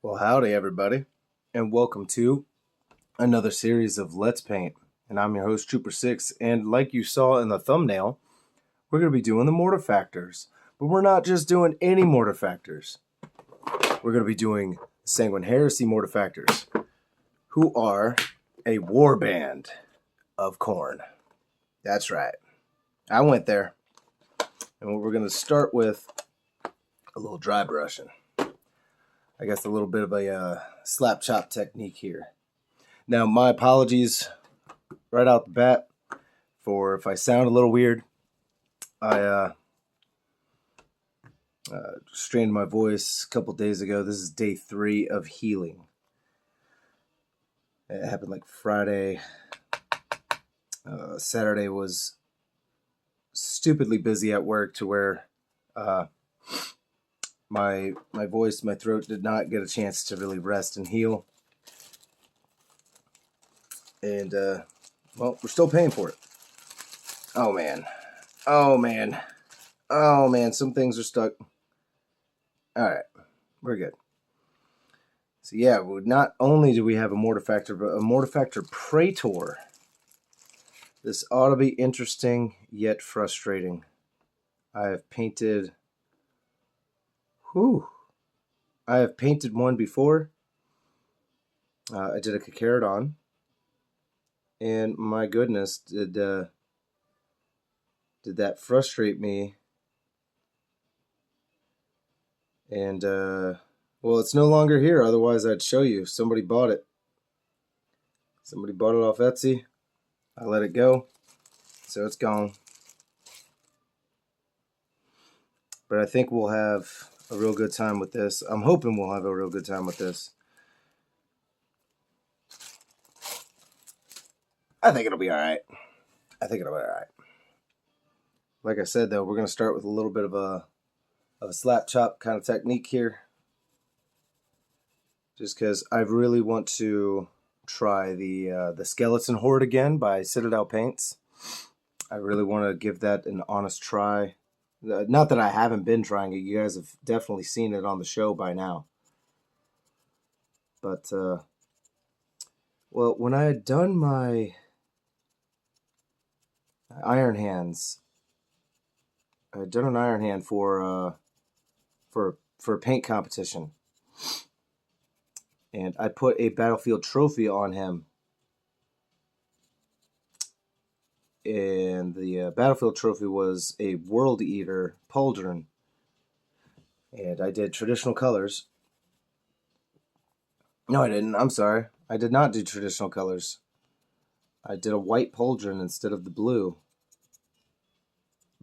Well, howdy, everybody, and welcome to another series of Let's Paint. And I'm your host, Trooper6, and like you saw in the thumbnail, we're going to be doing the Mortifactors. But we're not just doing any Mortifactors. We're going to be doing the Sanguin Heresy Mortifactors, who are a Warband of Khorne. That's right. I went there. And what we're going to start with, a little dry brushing. I guess a little bit of a slap chop technique here. Now, my apologies right out the bat for if I sound a little weird. I strained my voice a couple days ago. This is day 3 of healing. It happened like Friday. Saturday was stupidly busy at work to where my voice, my throat did not get a chance to really rest and heal. And, well, we're still paying for it. Oh, man. Oh, man. Oh, man. Some things are stuck. All right. We're good. So, yeah, not only do we have a Mortifactor, but a Mortifactor Praetor. This ought to be interesting, yet frustrating. I have painted... I have painted one before. I did a Carcharodon. And my goodness, did that frustrate me? And, well, it's no longer here. Otherwise, I'd show you. Somebody bought it. Somebody bought it off Etsy. I let it go. So it's gone. But I think we'll have a real good time with this. I'm hoping we'll have a real good time with this. I think it'll be alright. Like I said, though, we're going to start with a little bit of a slap chop kind of technique here. Just because I really want to try the Skeleton Horde again by Citadel Paints. I really want to give that an honest try. Not that I haven't been trying it. You guys have definitely seen it on the show by now. But, well, when I had done my Iron Hands, I had done an Iron Hand for a paint competition. And I put a battlefield trophy on him. And the battlefield trophy was a World Eater pauldron. And I did traditional colors. No, I didn't. I'm sorry. I did not do traditional colors. I did a white pauldron instead of the blue.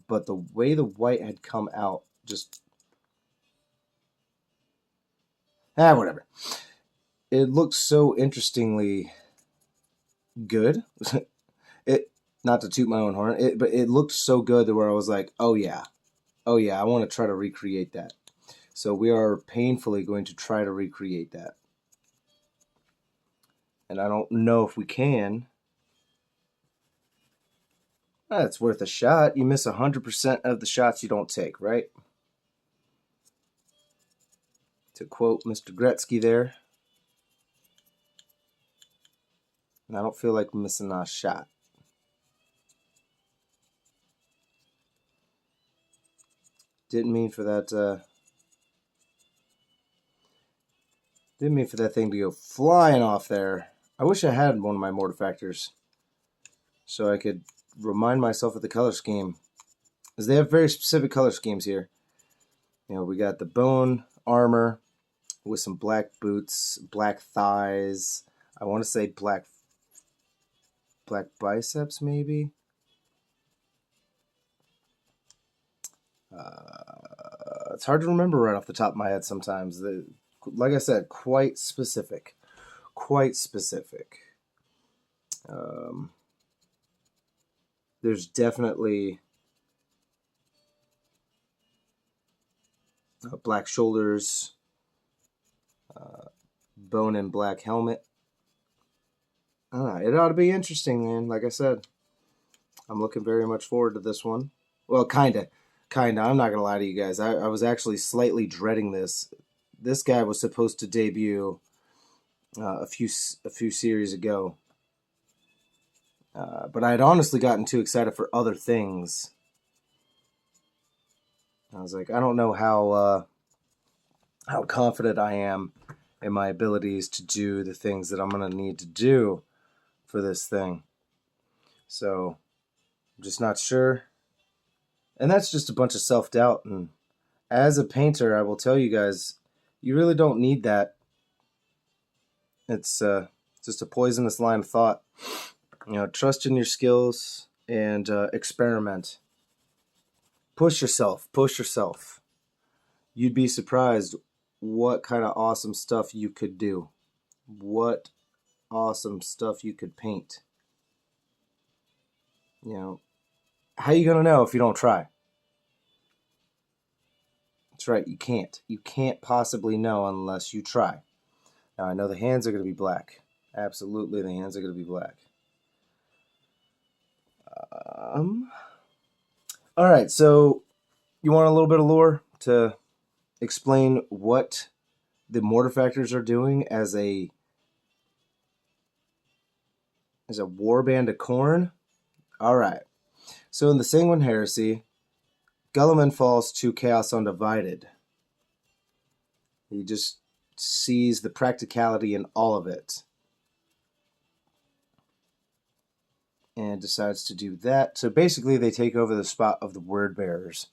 But the way the white had come out, just... whatever. It looked so interestingly good. Not to toot my own horn, but it looked so good that where I was like, oh yeah, I want to try to recreate that. So we are painfully going to try to recreate that. And I don't know if we can. It's worth a shot. You miss 100% of the shots you don't take, right? To quote Mr. Gretzky there. And I don't feel like missing a shot. Didn't mean for that thing to go flying off there. I wish I had one of my Mortifactors so I could remind myself of the color scheme, because they have very specific color schemes here. You know, we got the bone armor with some black boots, black thighs. I want to say black biceps, maybe. It's hard to remember right off the top of my head sometimes. Like I said, quite specific. There's definitely black shoulders, bone and black helmet. It ought to be interesting, man. Like I said, I'm looking very much forward to this one. Well, kinda. I'm not gonna lie to you guys. I was actually slightly dreading this this guy was supposed to debut a few series ago. But I had honestly gotten too excited for other things. I was like, I don't know how confident I am in my abilities to do the things that I'm going to need to do for this thing. So I'm just not sure. And that's just a bunch of self-doubt. And as a painter, I will tell you guys, you really don't need that. It's just a poisonous line of thought. You know, trust in your skills and experiment. Push yourself. Push yourself. You'd be surprised what kind of awesome stuff you could do. What awesome stuff you could paint. You know, how are you going to know if you don't try? That's right, you can't. You can't possibly know unless you try. Now, I know the hands are going to be black. Absolutely, the hands are going to be black. All right, so you want a little bit of lore to explain what the Mortifactors are doing as a Warband of Khorne? All right. So in the Sanguin Heresy, Guilliman falls to Chaos Undivided. He just sees the practicality in all of it. And decides to do that. So basically they take over the spot of the Word Bearers.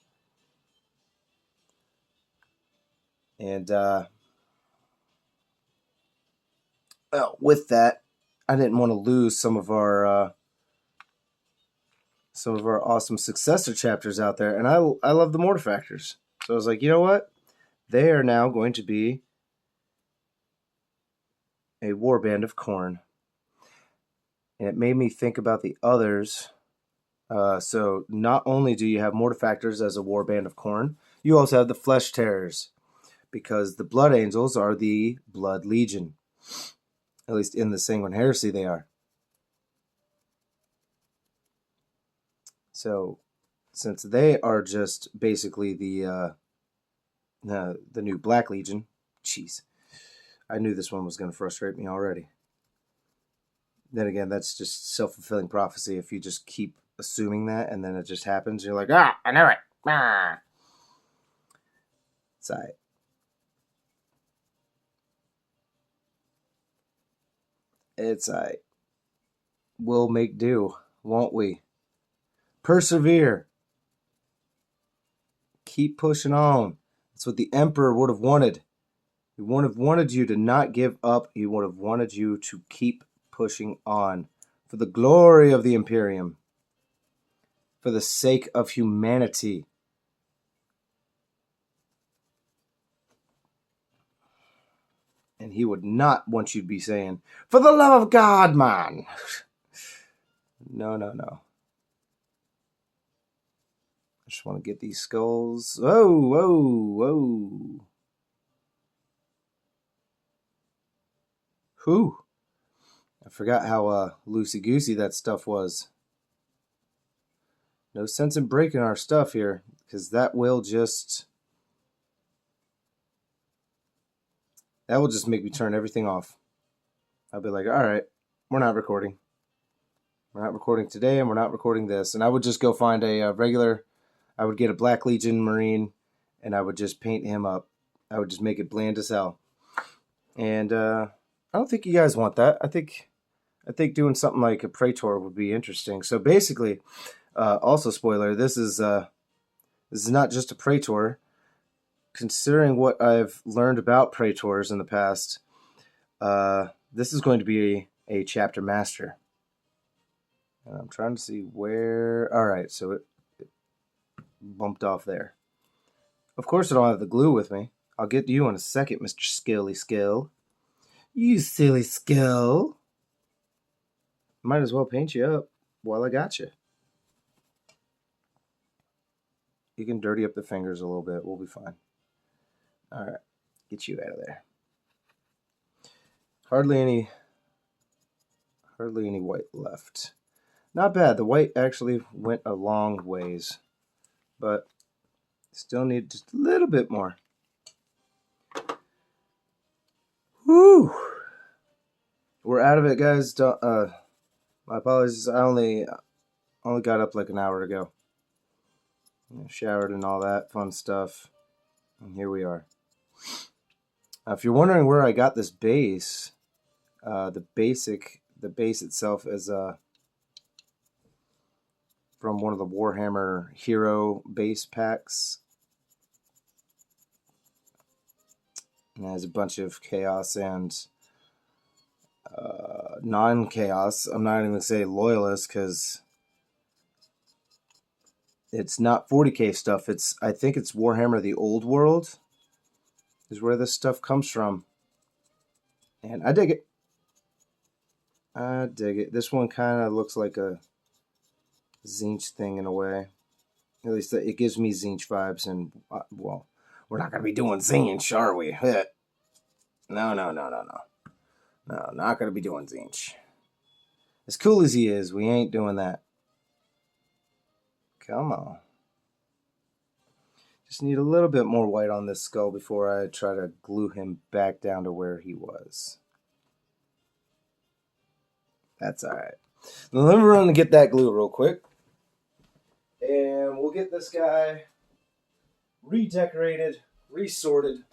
And well, with that, I didn't want to lose some of our awesome successor chapters out there. And I love the Mortifactors. So I was like, you know what? They are now going to be a Warband of Khorne. And it made me think about the others. So not only do you have Mortifactors as a Warband of Khorne, you also have the Flesh Terrors. Because the Blood Angels are the Blood Legion. At least in the Sanguin Heresy they are. So, since they are just basically the new Black Legion, jeez, I knew this one was going to frustrate me already. Then again, that's just self-fulfilling prophecy. If you just keep assuming that and then it just happens, you're like, ah, I know it. Ah. It's all right. It's all right. We'll make do, won't we? Persevere. Keep pushing on. That's what the Emperor would have wanted. He would have wanted you to not give up. He would have wanted you to keep pushing on for the glory of the Imperium, for the sake of humanity. And he would not want you to be saying, for the love of God, man. No, no, no. I just want to get these skulls. Whoa, whoa, whoa. Whew. I forgot how loosey-goosey that stuff was. No sense in breaking our stuff here, because that will just make me turn everything off. I'll be like, all right, we're not recording. We're not recording today, and we're not recording this. And I would just go find a regular, I would get a Black Legion Marine, and I would just paint him up. I would just make it bland as hell. And I don't think you guys want that. I think doing something like a Praetor would be interesting. So basically, also spoiler, this is not just a Praetor. Considering what I've learned about Praetors in the past, this is going to be a chapter master. And I'm trying to see where... Alright, so it bumped off there. Of course I don't have the glue with me. I'll get to you in a second, Mr. Skilly Skill. You silly skill. Might as well paint you up while I got you. You can dirty up the fingers a little bit. We'll be fine. Alright, get you out of there. Hardly any white left. Not bad. The white actually went a long ways, but still need just a little bit more. Whew. We're out of it, guys. My apologies. I only got up like an hour ago. Showered and all that fun stuff. And here we are. If you're wondering where I got this base, the base itself is from one of the Warhammer Hero base packs. And it has a bunch of chaos and non-chaos. I'm not even going to say loyalists because it's not 40k stuff. I think it's Warhammer the Old World is where this stuff comes from. And I dig it. I dig it. This one kind of looks like a Tzeentch thing in a way. At least it gives me Tzeentch vibes. And, well, we're not going to be doing Tzeentch, are we? No. No, not going to be doing Tzeentch. As cool as he is, we ain't doing that. Come on. Just need a little bit more white on this skull before I try to glue him back down to where he was. That's alright. Now let me run and get that glue real quick. And we'll get this guy redecorated, resorted.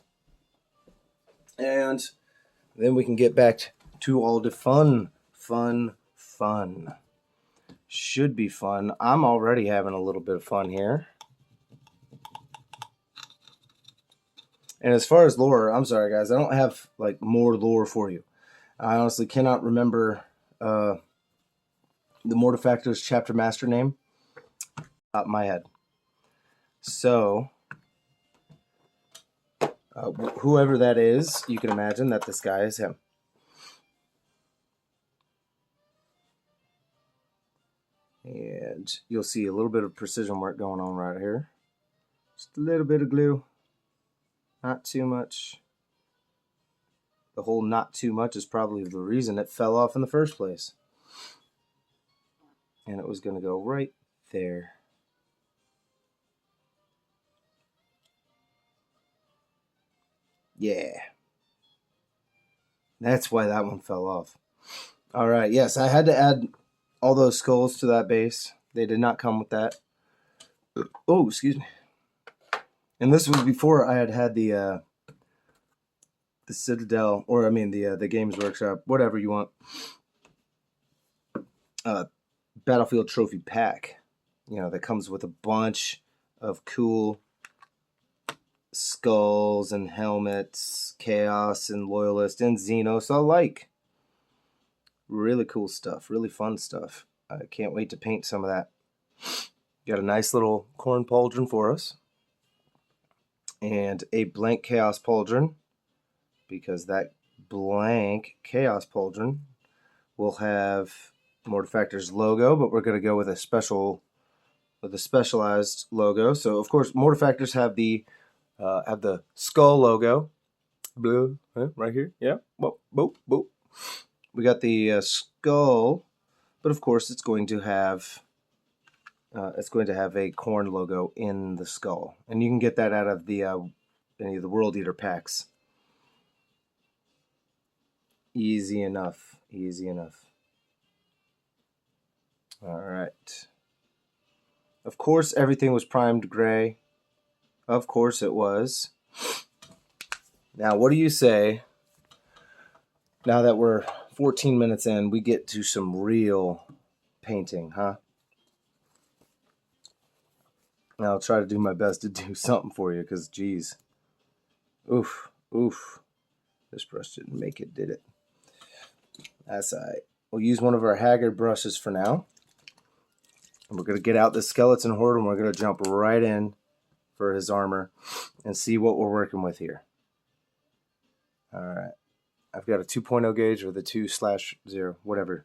And then we can get back to all the fun. Should be fun. I'm already having a little bit of fun here. And as far as lore, I'm sorry guys, I don't have like more lore for you. I honestly cannot remember the Mortifactors chapter master name out of my head. So whoever that is, you can imagine that this guy is him. And you'll see a little bit of precision work going on right here. Just a little bit of glue. Not too much. The whole not too much is probably the reason it fell off in the first place. And it was going to go right there. Yeah. That's why that one fell off. Alright, yes, I had to add all those skulls to that base. They did not come with that. Oh, excuse me. And this was before I had the Citadel, or I mean the Games Workshop, whatever you want. Battlefield Trophy Pack. You know, that comes with a bunch of cool skulls and helmets, Chaos and Loyalist and Xenos alike. Really cool stuff, really fun stuff. I can't wait to paint some of that. Got a nice little Khorne pauldron for us. And a blank Chaos pauldron, because that blank Chaos pauldron will have Mortifactors logo, but we're going to go with a specialized logo. So of course Mortifactors have the skull logo, blue right here. Yeah, boop boop boop. We got the skull, but of course it's going to have a Khorne logo in the skull, and you can get that out of the any of the World Eater packs. Easy enough. Easy enough. All right. Of course, everything was primed gray. Of course it was. Now, what do you say? Now that we're 14 minutes in, we get to some real painting, huh? Now, I'll try to do my best to do something for you, because, geez. Oof. This brush didn't make it, did it? That's all right. We'll use one of our Haggard brushes for now. And we're going to get out the skeleton horde, and we're going to jump right in for his armor and see what we're working with here. All right. I've got a 2.0 gauge or the 2/0, whatever.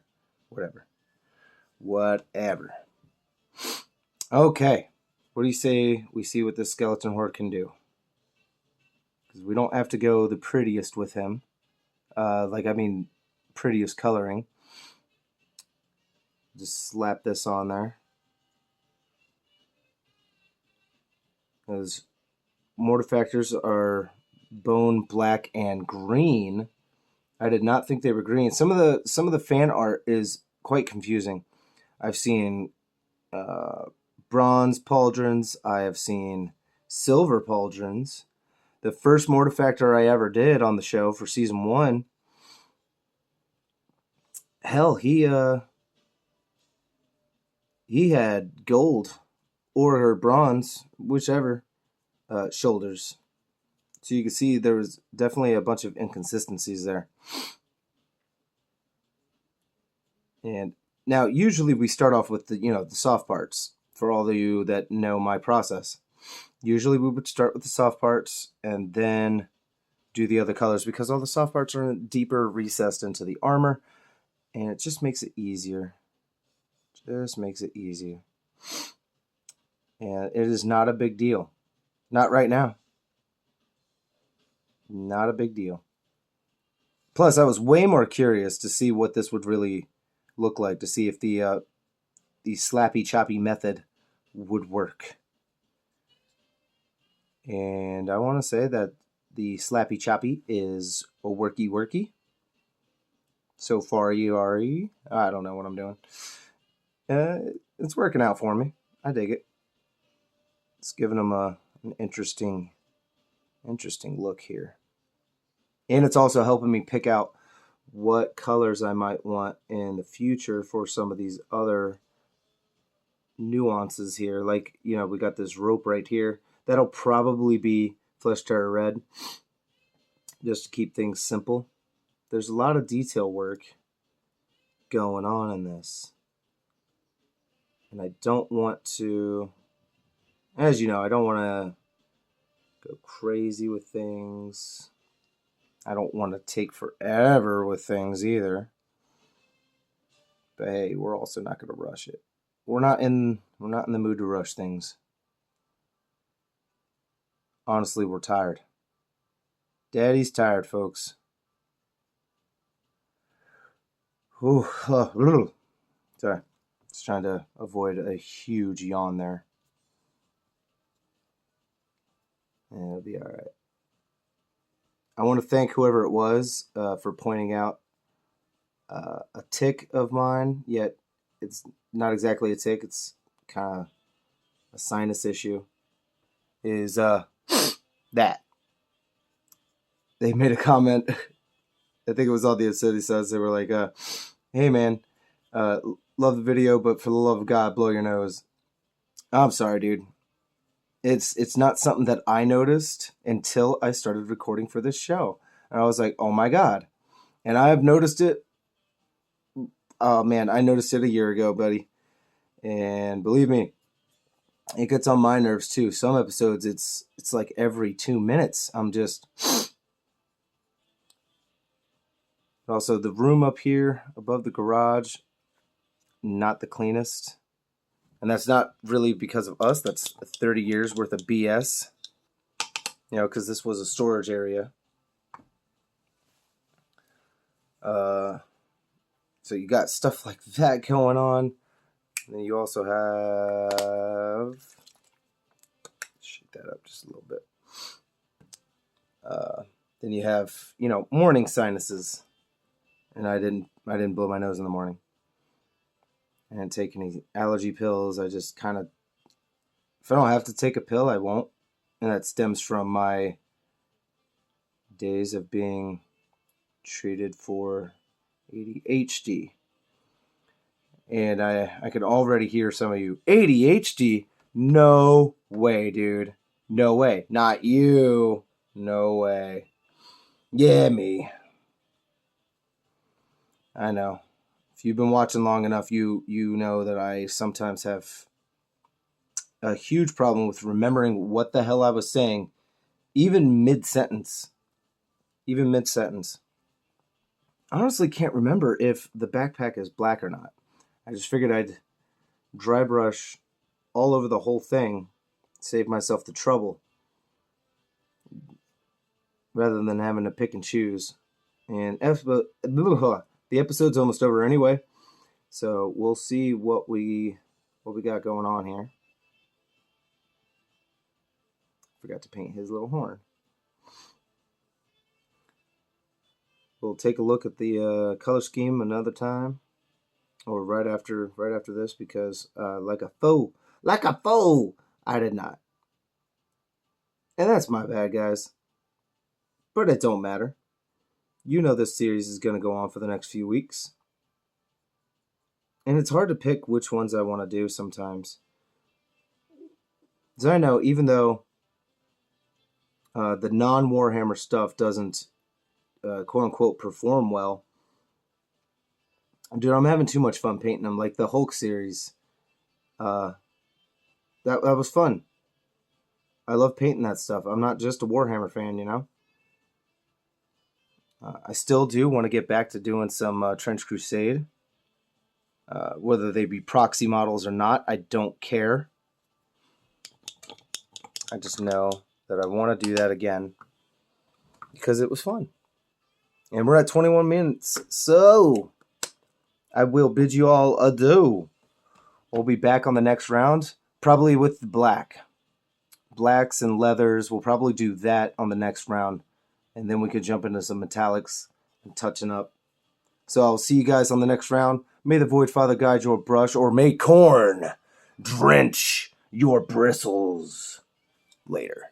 Okay. What do you say we see what this skeleton horde can do? Because we don't have to go the prettiest with him. Prettiest coloring. Just slap this on there. Because Mortifactors are bone, black, and green. I did not think they were green. Some of the fan art is quite confusing. I've seen bronze pauldrons. I have seen silver pauldrons. The first Mortifactor I ever did on the show for season 1, hell, he had gold or bronze, whichever, shoulders. So you can see there was definitely a bunch of inconsistencies there. And now usually we start off with the soft parts. For all of you that know my process, usually we would start with the soft parts and then do the other colors, because all the soft parts are deeper recessed into the armor, and it just makes it easier. Just makes it easier. And it is not a big deal. Not right now. Not a big deal. Plus, I was way more curious to see what this would really look like, to see if the slappy choppy method would work. And I want to say that the slappy choppy is a worky. So far, I don't know what I'm doing. It's working out for me. I dig it. It's giving them an interesting look here. And it's also helping me pick out what colors I might want in the future for some of these other nuances here. Like, we got this rope right here. That'll probably be Flesh Terror Red, just to keep things simple. There's a lot of detail work going on in this. And I don't want to, as you know, I don't want to go crazy with things. I don't want to take forever with things either. But hey, we're also not going to rush it. We're not in the mood to rush things. Honestly, we're tired. Daddy's tired, folks. Ooh, sorry. Just trying to avoid a huge yawn there. And it'll be all right. I want to thank whoever it was for pointing out a tick of mine, yet it's not exactly a tick. It's kind of a sinus issue. Is that they made a comment. I think it was all the City Says. They were like, hey man, love the video, but for the love of God, blow your nose. I'm sorry, dude. It's not something that I noticed until I started recording for this show. And I was like, oh my God. And I have noticed it. Oh man, I noticed it a year ago, buddy. And believe me, it gets on my nerves too. Some episodes, it's like every 2 minutes, I'm just... Also, the room up here above the garage, not the cleanest. And that's not really because of us. That's 30 years worth of BS. Because this was a storage area. So you got stuff like that going on. And then you also have... Shake that up just a little bit. Then you have, morning sinuses. And I didn't blow my nose in the morning. I didn't take any allergy pills. I just kind of... If I don't have to take a pill, I won't. And that stems from my days of being treated for ADHD. And I could already hear some of you, ADHD? No way, dude. No way. Not you. No way. Yeah, me. I know. If you've been watching long enough, you know that I sometimes have a huge problem with remembering what the hell I was saying, even mid-sentence. I honestly can't remember if the backpack is black or not. I just figured I'd dry brush all over the whole thing, save myself the trouble, rather than having to pick and choose. And the episode's almost over anyway, so we'll see what we got going on here. Forgot to paint his little horn. we'll take a look at the color scheme another time, or right after this, because like a foe, I did not. And that's my bad, guys. But it don't matter. You know this series is going to go on for the next few weeks. And it's hard to pick which ones I want to do sometimes. Because I know, even though the non-Warhammer stuff doesn't, quote-unquote, perform well, dude, I'm having too much fun painting them. Like the Hulk series. That was fun. I love painting that stuff. I'm not just a Warhammer fan, you know? I still do want to get back to doing some Trench Crusade. Whether they be proxy models or not, I don't care. I just know that I want to do that again because it was fun. And we're at 21 minutes, so I will bid you all adieu. We'll be back on the next round, probably with black. Blacks and leathers, we'll probably do that on the next round. And then we could jump into some metallics and touching up. So I'll see you guys on the next round. May the Void Father guide your brush, or may Khorne drench your bristles. Later.